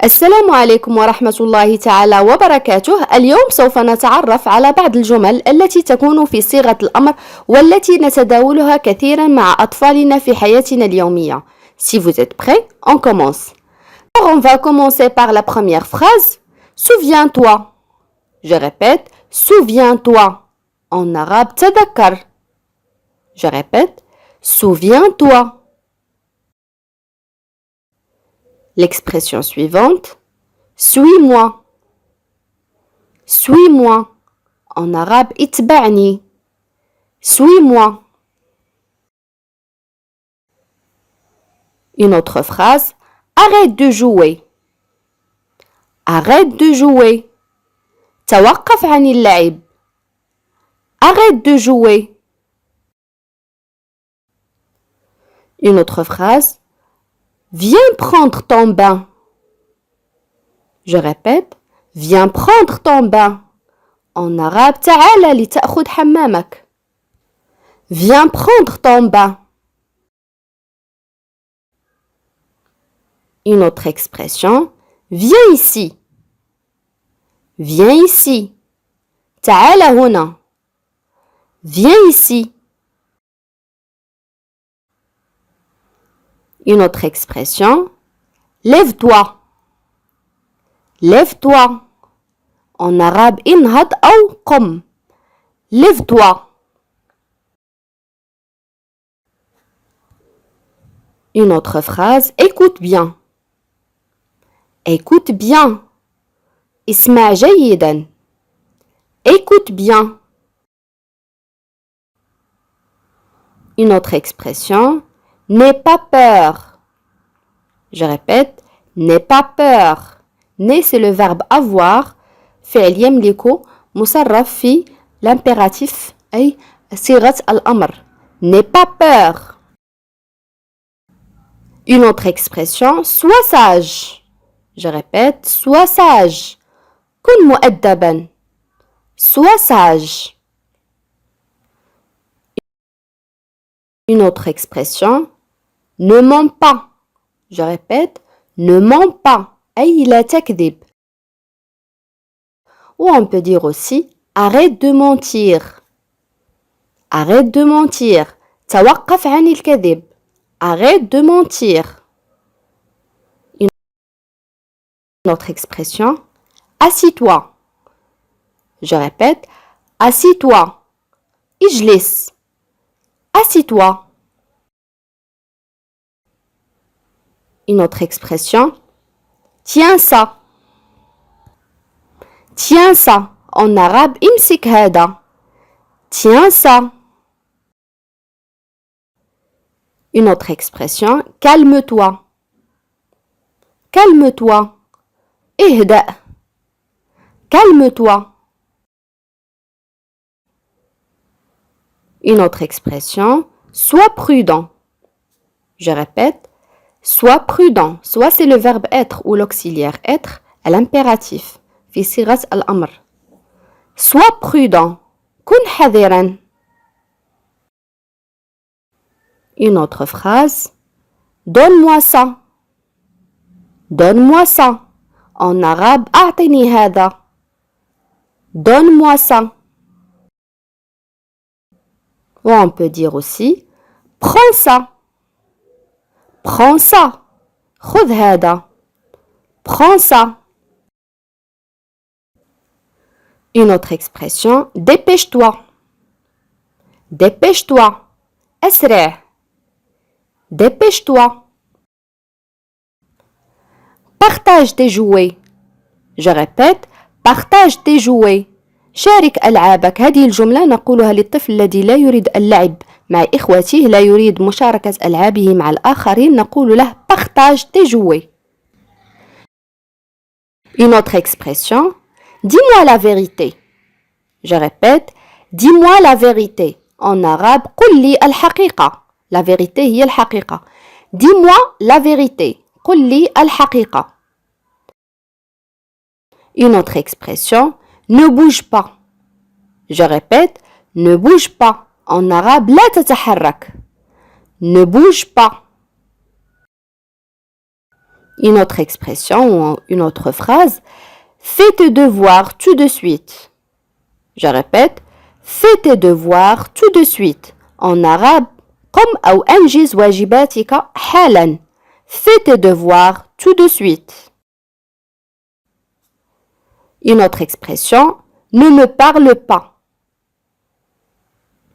السلام عليكم ورحمة الله تعالى وبركاته. اليوم سوف نتعرف على بعض الجمل التي تكون في صيغة الأمر والتي نتداولها كثيرا مع أطفالنا في حياتنا اليومية. Si vous êtes prêts, on commence. Alors, on va commencer par la première phrase. Souviens-toi. Je répète, souviens-toi. En arabe, tadakkar. Je répète, souviens-toi. L'expression suivante, suis-moi. Suis-moi. En arabe, itba'ni. Suis-moi. Une autre phrase, arrête de jouer. Arrête de jouer. توقف عن اللعب. Arrête de jouer. Une autre phrase, viens prendre ton bain. Je répète, viens prendre ton bain. En arabe, تعال لتأخذ حمامك. Viens prendre ton bain. Une autre expression, viens ici. Viens ici. تعال هنا. Viens ici. Une autre expression, lève-toi. Lève-toi. En arabe, انهض أو قم. Lève-toi. Une autre phrase, écoute bien. Écoute bien. اسمع جيدا. Écoute bien. Une autre expression, n'aie pas peur. Je répète, n'aie pas peur. N'aie, c'est le verbe avoir. فعل يملك مصرف في l'impératif أي صيغة الأمر. N'aie pas peur. Une autre expression, sois sage. Je répète, sois sage. كن مؤدبا. Sois sage. Une autre expression, ne mens pas. Je répète, ne mens pas. أي لا تكذب. Ou on peut dire aussi, arrête de mentir. Arrête de mentir. توقف عن الكذب. Arrête de mentir. Une autre expression, assis-toi. Je répète, assis-toi. اجلس. Assis-toi. Une autre expression, tiens ça. Tiens ça. En arabe, imsik hada. Tiens ça. Une autre expression, calme-toi. Calme-toi. Ihda. Calme-toi. Une autre expression, sois prudent. Je répète, sois prudent. Soit c'est le verbe être ou l'auxiliaire être à l'impératif. في صيغة الأمر. Sois prudent. كن حذرا. Une autre phrase, donne-moi ça. Donne-moi ça. En arabe, أعطني هذا. Donne-moi ça. Ou on peut dire aussi, prends ça. Prends ça. خذ هذا. Prends ça. Une autre expression, dépêche-toi. Dépêche-toi. أسرع. Dépêche-toi. Partage tes jouets. Je répète, partage tes jouets. شارك ألعابك. هذه الجملة نقولها للطفل الذي لا يريد اللعب مع إخوته، لا يريد مشاركة ألعابه مع الآخرين، نقول له partage tes jouets. Une autre expression, dis-moi la vérité. Je répète, dis-moi la vérité. En arabe, قل لي الحقيقة. La vérité هي الحقيقة. Dis-moi la vérité. قل لي الحقيقة. Une autre expression, ne bouge pas. Je répète, ne bouge pas. En arabe, لا تتحرك. Ne bouge pas. Une autre expression ou une autre phrase. Fais tes devoirs tout de suite. Je répète. Fais tes devoirs tout de suite. En arabe, قم أو أنجز واجباتك حالا. Fais tes devoirs tout de suite. Une autre expression. Ne me parle pas.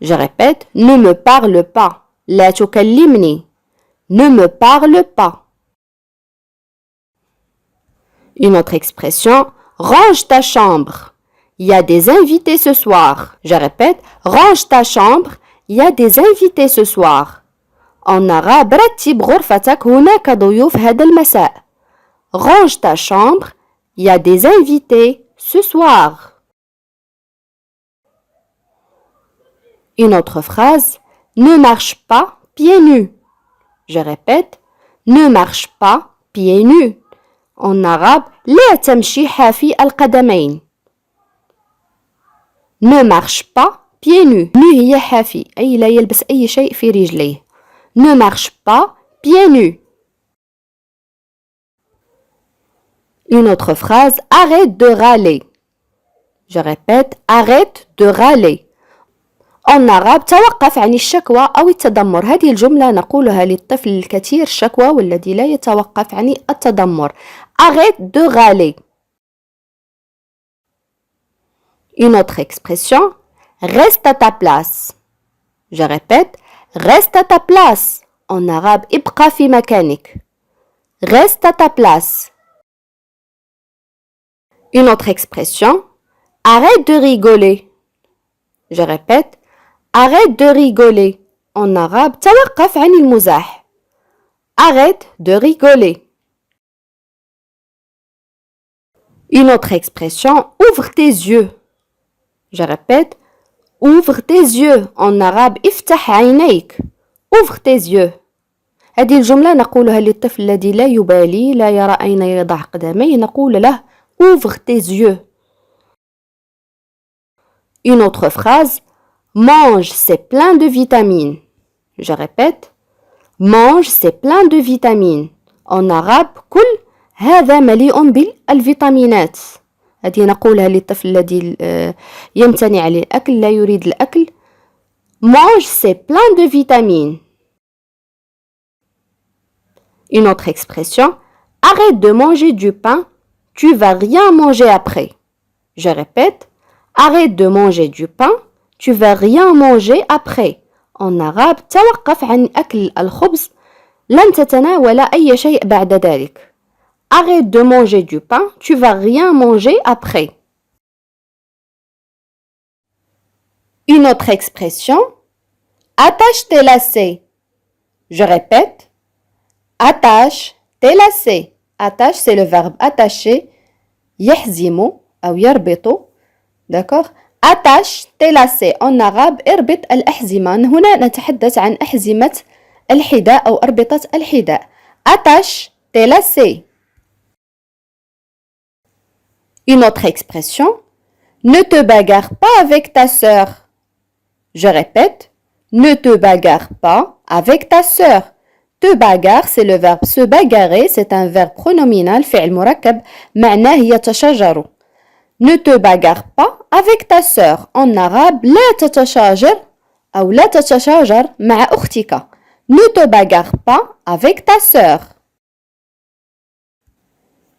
Je répète. Ne me parle pas. لا تكلمني. Ne me parle pas. Une autre expression. Range ta chambre. Il y a des invités ce soir. Je répète. Range ta chambre. Il y a des invités ce soir. En arabe, رتب غرفتك هناك ضيوف هذا المساء. Range ta chambre. Il y a des invités ce soir. Une autre phrase. Ne marche pas pieds nus. Je répète. Ne marche pas pieds nus. En arabe, لا تمشي حافي القدمين. Ne marche pas pieds nus. Nu هي حافي أي لا يلبس أي شيء في رجليه. Ne marche pas pieds nus. Une autre phrase. Arrête de râler. Je répète. Arrête de râler. En arabe توقف عن الشكوى أو التذمر. هذه الجملة نقولها للطفل الكثير الشكوى والذي لا يتوقف عن التذمر. Arrête de râler. Une autre expression. Reste à ta place. Je répète. Reste à ta place. En arabe ابقى في مكانك. Reste à ta place. Une autre expression. Arrête de rigoler. Je répète. Arrête de rigoler. En arabe توقف عن المزاح. Arrête de rigoler. Une autre expression. Ouvre tes yeux. Je répète. Ouvre tes yeux. En arabe افتح عينيك. Ouvre tes yeux. هذه الجملة نقولها للطفل الذي لا يبالي لا يرى أين يضع قدميه. نقول له Ouvre tes yeux. Une autre phrase. Mange, c'est plein de vitamines. Je répète. Mange, c'est plein de vitamines. En arabe كل هذا مليء بالفيتامينات. هذه نقولها للطفل الذي يمتنع عن الأكل لا يريد الأكل. Mange, c'est plein de vitamines. Une autre expression. Arrête de manger du pain. Tu vas rien manger après. Je répète. Arrête de manger du pain. Tu vas rien manger après. En arabe توقف عن أكل الخبز. لن تتناول أي شيء بعد ذلك. Arrête de manger du pain. Tu vas rien manger après. Une autre expression. Attache tes lacets. Je répète. Attache tes lacets. Attache, c'est le verbe attacher. يحزم أو يربط. D'accord? Attache tes lacets. En arabe اربط الأحزمة. هنا نتحدث عن أحزمة الحذاء أو أربطة الحذاء. Attache tes lacets. Une autre expression. Ne te bagarre pas avec ta sœur. Je répète. Ne te bagarre pas avec ta sœur. Te bagarre, c'est le verbe se bagarrer. C'est un verbe pronominal فعل مركب معناه يتشاجر. Ne te bagarre pas avec ta sœur. En arabe لا تتشاجر أو لا تتشاجر مع أختك. Ne te bagarre pas avec ta sœur.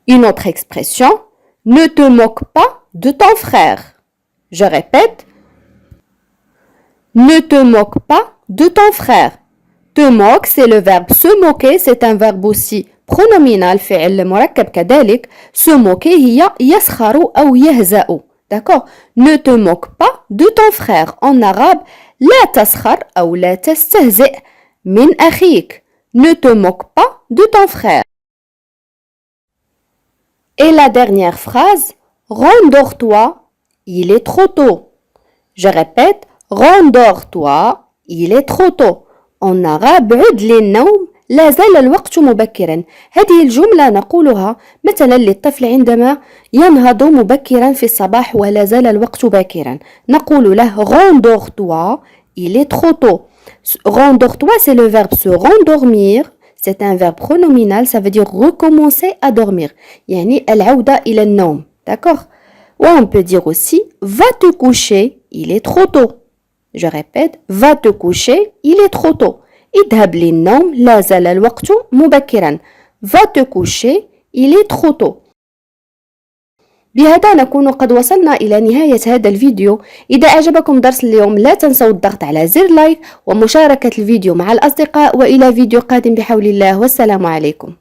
Une autre expression. Ne te moque pas de ton frère. Je répète. Ne te moque pas de ton frère. Te moque, c'est le verbe se moquer. C'est un verbe aussi pronominal فعل مركب كذلك. Se moquer هي يسخر أو يهزأ. D'accord? Ne te moque pas de ton frère. En arabe لا تسخر أو لا تستهزئ من أخيك. Ne te moque pas de ton frère. Et la dernière phrase. Rendors-toi, il est trop tôt. Je répète. Rendors-toi, il est trop tôt. En arabe عد للنوم لا زال الوقت مبكرا. هذه الجملة نقولها مثلا للطفل عندما ينهض مبكرا في الصباح ولا زال الوقت باكرا. نقول له rendors-toi, il est trop tôt. Rendors-toi, c'est le verbe se rendormir. C'est un verbe pronominal, ça veut dire recommencer à dormir. يعني العودة إلى النوم. D'accord? Ou on peut dire aussi va te coucher, il est trop tôt. Je répète, va te coucher, il est trop tôt. اذهب للنوم لا زال الوقت مبكرا. Va te coucher, il est trop tôt. بهذا نكون قد وصلنا إلى نهاية هذا الفيديو. إذا أعجبكم درس اليوم لا تنسوا الضغط على زر لايك ومشاركة الفيديو مع الأصدقاء، وإلى فيديو قادم بحول الله، والسلام عليكم.